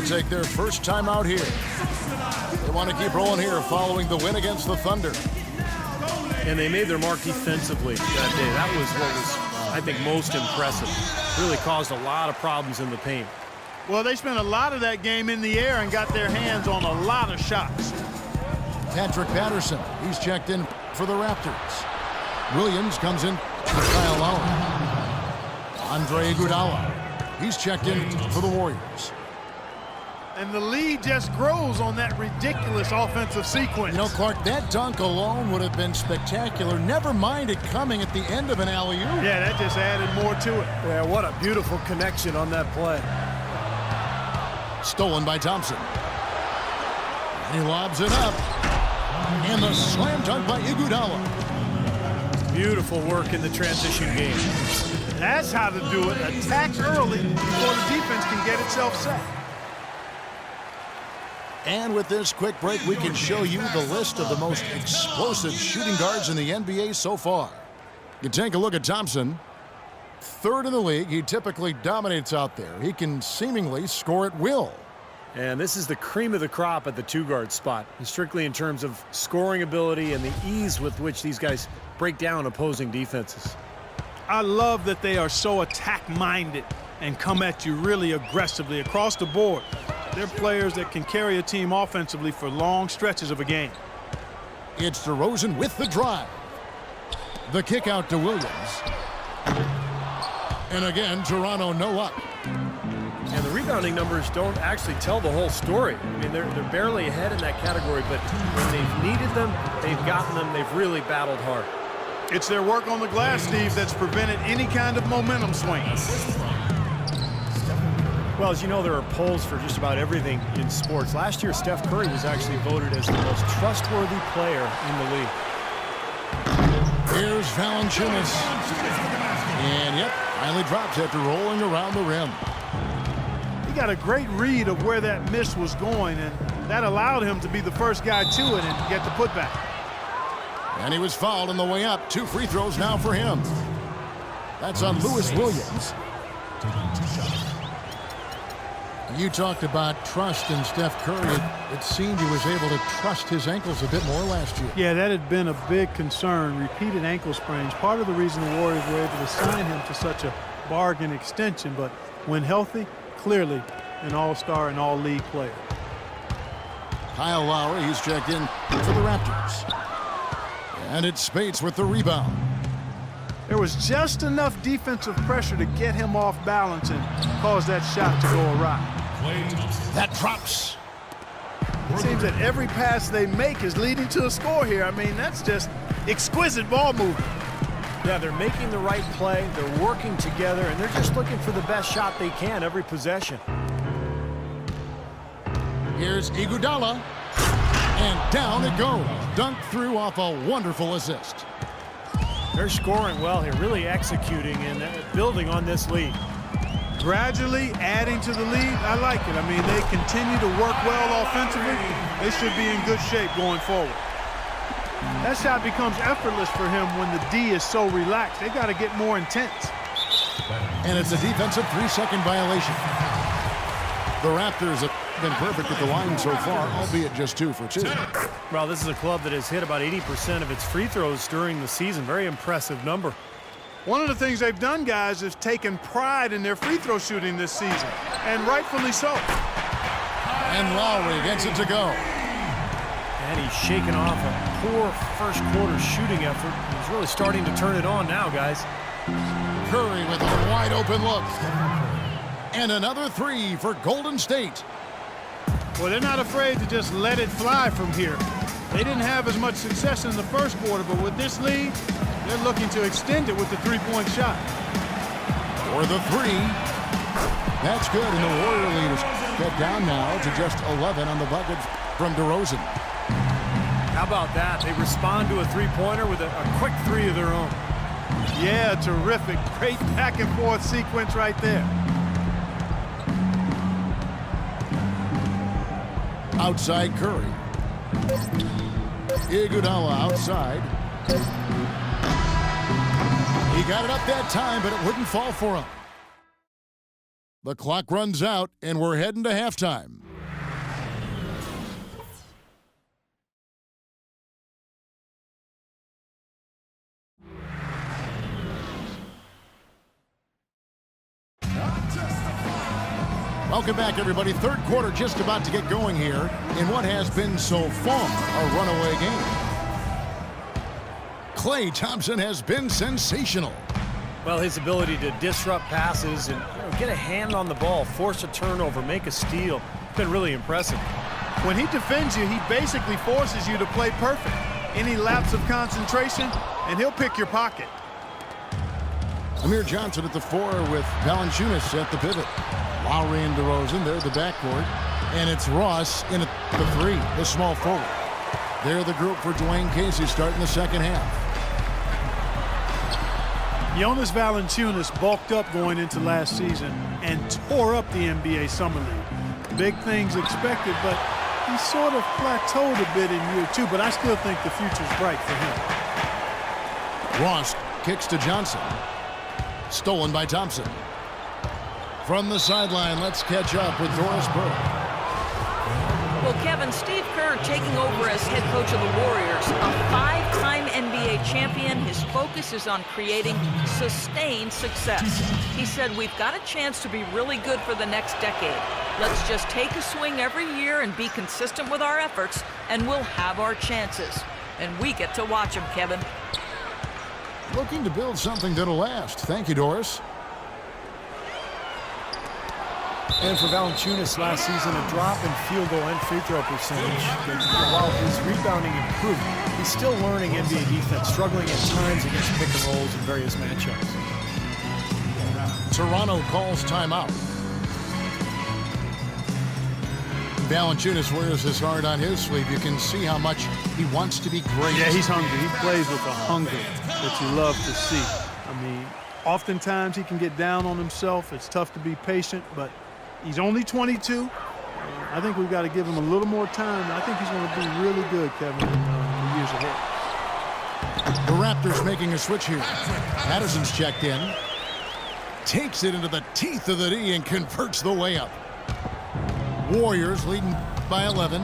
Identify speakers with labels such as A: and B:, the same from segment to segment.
A: take their first time out here. They want to keep rolling here following the win against the Thunder.
B: And they made their mark defensively that day. That was what was, I think, most impressive. Really caused a lot of problems in the paint.
C: Well, they spent a lot of that game in the air and got their hands on a lot of shots.
A: Patrick Patterson, he's checked in for the Raptors. Williams comes in for Kyle Lowry. Andre Iguodala, he's checked in for the Warriors.
C: And the lead just grows on that ridiculous offensive sequence.
A: You know, Clark, that dunk alone would have been spectacular. Never mind it coming at the end of an alley-oop.
C: Yeah, that just added more to it.
B: Yeah, what a beautiful connection on that play.
A: Stolen by Thompson. And he lobs it up. And the slam dunk by Iguodala.
B: Beautiful work in the transition game.
C: That's how to do it. Attack early before the defense can get itself set.
A: And with this quick break, we can show you the list of the most explosive shooting guards in the NBA so far. You take a look at Thompson. Third in the league. He typically dominates out there. He can seemingly score at will.
B: And this is the cream of the crop at the two-guard spot, strictly in terms of scoring ability and the ease with which these guys break down opposing defenses.
C: I love that they are so attack-minded and come at you really aggressively across the board. They're players that can carry a team offensively for long stretches of a game.
A: It's DeRozan with the drive. The kick out to Williams. And again, Toronto no up.
B: And the rebounding numbers don't actually tell the whole story. I mean, they're barely ahead in that category, but when they've needed them, they've gotten them. They've really battled hard.
C: It's their work on the glass, Steve, that's prevented any kind of momentum swings.
B: Well, as you know, there are polls for just about everything in sports. Last year, Steph Curry was actually voted as the most trustworthy player in the league.
A: Here's Valanciunas. And, yep, finally drops after rolling around the rim.
C: He got a great read of where that miss was going, and that allowed him to be the first guy to it and get the putback.
A: And he was fouled on the way up. 2 free throws now for him. That's on Lewis Williams. You talked about trust in Steph Curry. It seemed he was able to trust his ankles a bit more last year.
C: Yeah, that had been a big concern. Repeated ankle sprains. Part of the reason the Warriors were able to sign him to such a bargain extension. But when healthy, clearly an all-star and all-league player.
A: Kyle Lowry, he's checked in for the Raptors. And it's Spates with the rebound.
C: There was just enough defensive pressure to get him off balance and cause that shot to go awry.
A: That drops.
C: It seems that every pass they make is leading to a score here. I mean, that's just exquisite ball movement.
B: Yeah, they're making the right play, they're working together, and they're just looking for the best shot they can every possession.
A: Here's Iguodala. And down it goes. Dunked through off a wonderful assist.
B: They're scoring well here, really executing and building on this lead.
C: Gradually adding to the lead, I like it. I mean, they continue to work well offensively. They should be in good shape going forward. That shot becomes effortless for him when the D is so relaxed. They got to get more intense.
A: And it's a defensive 3-second violation. The Raptors have been perfect at the line so far, albeit just 2 for 2.
B: Well, this is a club that has hit about 80% of its free throws during the season. Very impressive number.
C: One of the things they've done, guys, is taken pride in their free throw shooting this season, and rightfully so.
A: And Lowry gets it to go.
B: And he's shaking off a poor first quarter shooting effort. He's really starting to turn it on now, guys.
A: Curry with a wide open look. And another 3 for Golden State.
C: Well, they're not afraid to just let it fly from here. They didn't have as much success in the first quarter, but with this lead, they're looking to extend it with the three-point shot.
A: For the 3. That's good, and the Warrior lead is cut down now to just 11 on the bucket from DeRozan.
B: How about that? They respond to a three-pointer with a quick 3 of their own.
C: Yeah, terrific. Great back-and-forth sequence right there.
A: Outside Curry. Iguodala outside. He got it up that time, but it wouldn't fall for him. The clock runs out, and we're heading to halftime. Welcome back, everybody. Third quarter just about to get going here in what has been so far a runaway game. Klay Thompson has been sensational.
B: Well, his ability to disrupt passes and get a hand on the ball, force a turnover, make a steal, it's been really impressive.
C: When he defends you, he basically forces you to play perfect. Any lapse of concentration, and he'll pick your pocket.
A: Amir Johnson at the 4 with Valanciunas at the pivot. Lowry and DeRozan, they're the backcourt. And it's Ross in at the 3, the small forward. They're the group for Dwayne Casey starting the second half.
C: Jonas Valanciunas bulked up going into last season and tore up the NBA Summer League. Big things expected, but he sort of plateaued a bit in year 2, but I still think the future's bright for him.
A: Ross kicks to Johnson. Stolen by Thompson. From the sideline, let's catch up with Doris Burke.
D: Well, Kevin, Steve Kerr taking over as head coach of the Warriors, a 5-time NBA champion. His focus is on creating sustained success. He said, we've got a chance to be really good for the next decade. Let's just take a swing every year and be consistent with our efforts, and we'll have our chances. And we get to watch him, Kevin.
A: Looking to build something that'll last. Thank you, Doris.
B: And for Valanciunas last season, a drop in field goal and free throw percentage. While his rebounding improved, he's still learning NBA defense, struggling at times against pick and rolls in various matchups.
A: Toronto calls timeout. Valanciunas wears his heart on his sleeve. You can see how much he wants to be great.
C: Yeah, he's hungry. He plays with a hunger that you love to see. I mean, oftentimes he can get down on himself. It's tough to be patient, but he's only 22. I think we've got to give him a little more time. I think he's going to be really good, Kevin, in the years ahead.
A: The Raptors making a switch here. Patterson's checked in. Takes it into the teeth of the D and converts the layup. Warriors leading by 11.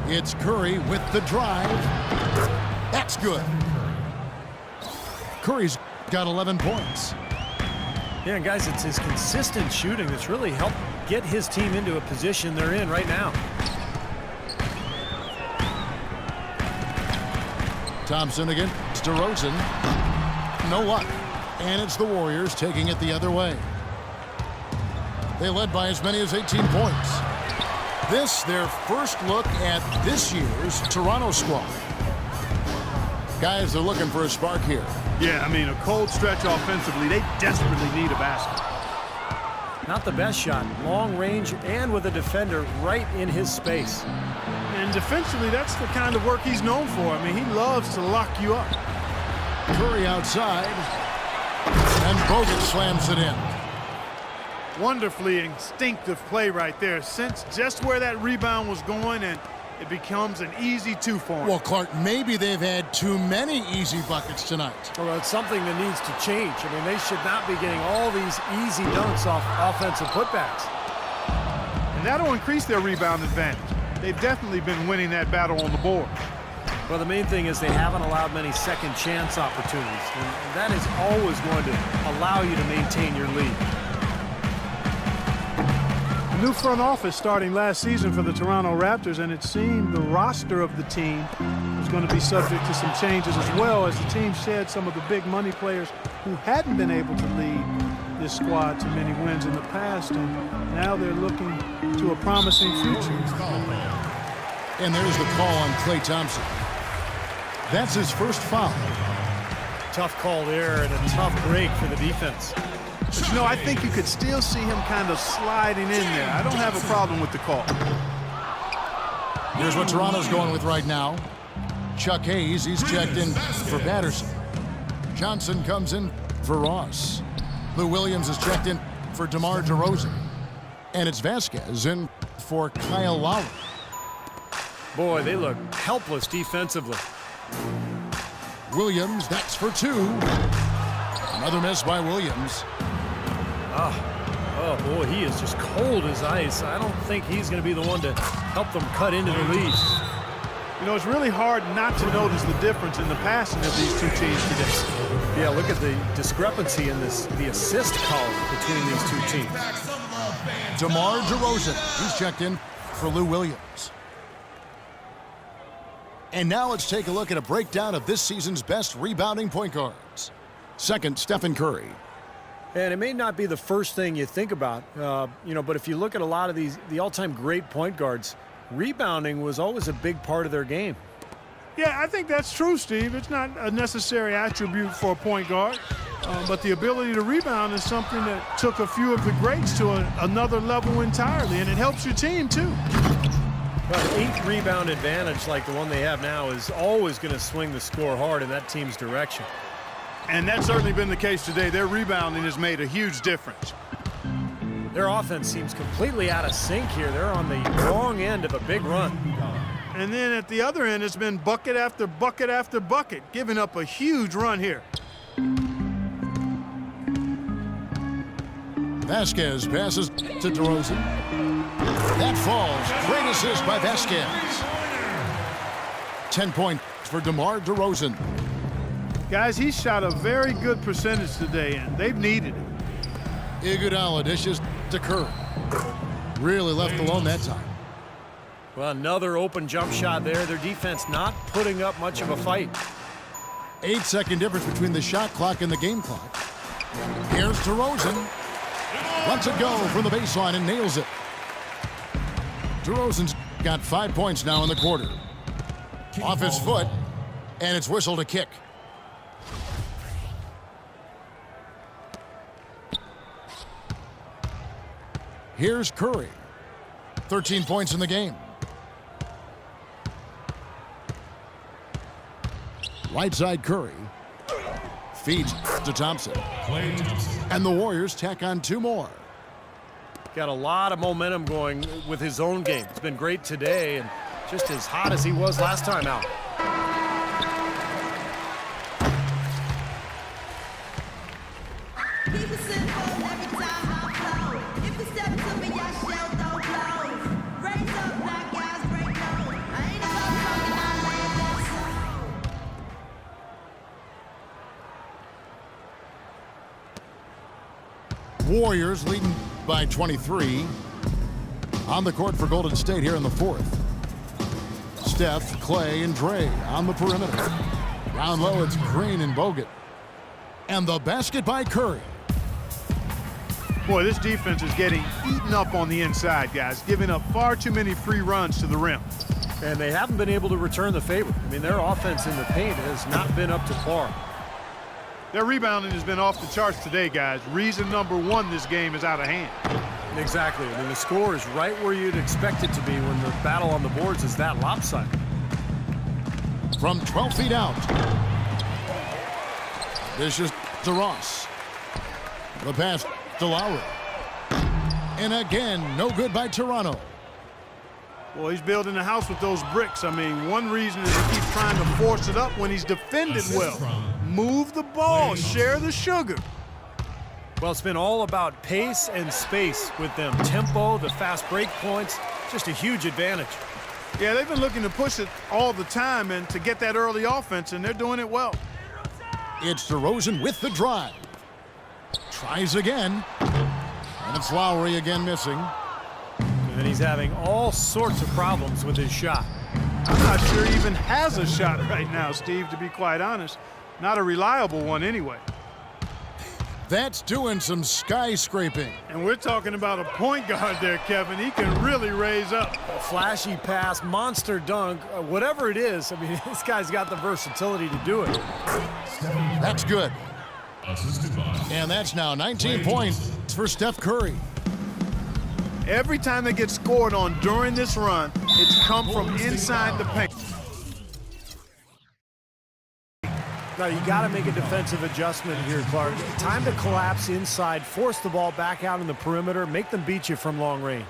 A: It's Curry with the drive. That's good. Curry's got 11 points.
B: Yeah, guys, it's his consistent shooting that's really helped get his team into a position they're in right now.
A: Thompson against DeRozan. No luck. And it's the Warriors taking it the other way. They led by as many as 18 points. This, their first look at this year's Toronto squad. Guys, they're looking for a spark here.
C: Yeah, I mean, a cold stretch offensively. They desperately need a basket.
B: Not the best shot. Long range and with a defender right in his space.
C: And defensively, that's the kind of work he's known for. I mean, he loves to lock you up.
A: Curry outside. And Bogut slams it in.
C: Wonderfully instinctive play right there. Sensed just where that rebound was going, and it becomes an easy 2 for him.
A: Well, Clark, maybe they've had too many easy buckets tonight.
B: Well, it's something that needs to change. I mean, they should not be getting all these easy dunks off offensive putbacks.
C: And that'll increase their rebound advantage. They've definitely been winning that battle on the board.
B: Well, the main thing is they haven't allowed many second chance opportunities, and that is always going to allow you to maintain your lead.
C: A new front office starting last season for the Toronto Raptors, and it seemed the roster of the team was going to be subject to some changes as well, as the team shed some of the big money players who hadn't been able to lead this squad to many wins in the past, and now they're looking to a promising future.
A: And there's the call on Klay Thompson. That's his first foul.
B: Tough call there and a tough break for the defense.
C: But, you know, I think you could still see him kind of sliding in there. I don't have a problem with the call.
A: Here's what Toronto's going with right now. Chuck Hayes, he's checked in for Patterson. Johnson comes in for Ross. Lou Williams is checked in for DeMar DeRozan. And it's Vasquez in for Kyle Lowry.
B: Boy, they look helpless defensively.
A: Williams, that's for 2. Another miss by Williams.
B: Oh, boy, he is just cold as ice. I don't think he's going to be the one to help them cut into the lead.
C: You know, it's really hard not to notice the difference in the passing of these two teams today.
B: Yeah, look at the discrepancy in the assist column between these two teams.
A: DeMar DeRozan, he's checked in for Lou Williams. And now let's take a look at a breakdown of this season's best rebounding point guards. Second, Stephen Curry.
B: And it may not be the first thing you think about, but if you look at a lot of the all-time great point guards, rebounding was always a big part of their game.
C: Yeah, I think that's true, Steve. It's not a necessary attribute for a point guard, but the ability to rebound is something that took a few of the greats to another level entirely, and it helps your team, too.
B: Well, an 8 rebound advantage like the one they have now is always going to swing the score hard in that team's direction.
C: And that's certainly been the case today. Their rebounding has made a huge difference.
B: Their offense seems completely out of sync here. They're on the wrong end of a big run.
C: And then at the other end, it's been bucket after bucket after bucket, giving up a huge run here.
A: Vasquez passes to DeRozan. That falls. Great assist by Vasquez. 10 points for DeMar DeRozan.
C: Guys, he shot a very good percentage today, and they've needed it.
A: Iguodala dishes to Curry. Really left alone that time.
B: Well, another open jump shot there. Their defense not putting up much of a fight.
A: 8-second difference between the shot clock and the game clock. Here's DeRozan. Lets it go from the baseline and nails it. DeRozan's got 5 points now in the quarter. Off his foot, and it's whistled a kick. Here's Curry. 13 points in the game. Right side Curry. Feeds to Thompson. And the Warriors tack on 2 more.
B: Got a lot of momentum going with his own game. It's been great today and just as hot as he was last time out.
A: Warriors leading by 23. On the court for Golden State here in the 4th. Steph, Clay, and Dre on the perimeter. Down low, it's Green and Bogut. And the basket by Curry.
C: Boy, this defense is getting eaten up on the inside, guys, giving up far too many free runs to the rim.
B: And they haven't been able to return the favor. I mean, their offense in the paint has not been up to par.
C: Their rebounding has been off the charts today, guys. Reason number 1, this game is out of hand.
B: Exactly. I mean, the score is right where you'd expect it to be when the battle on the boards is that lopsided.
A: From 12 feet out. This is to Ross. The pass to Lowry. And again, no good by Toronto.
C: Well, he's building a house with those bricks. I mean, one reason is he keeps trying to force it up when he's defended well. Move the ball, share the sugar.
B: Well, it's been all about pace and space with them. Tempo, the fast break points, just a huge advantage.
C: Yeah, they've been looking to push it all the time and to get that early offense, and they're doing it well.
A: It's DeRozan with the drive. Tries again. And it's Lowry again missing.
B: And he's having all sorts of problems with his shot.
C: I'm not sure he even has a shot right now, Steve, to be quite honest. Not a reliable one anyway.
A: That's doing some skyscraping.
C: And we're talking about a point guard there, Kevin. He can really raise up.
B: A flashy pass, monster dunk, whatever it is. I mean, this guy's got the versatility to do it.
A: That's good. And that's now 19 points for Steph Curry.
C: Every time they get scored on during this run, it's come from inside the paint.
B: Now, you got to make a defensive adjustment here, Clark. Time to collapse inside, force the ball back out in the perimeter, make them beat you from long range.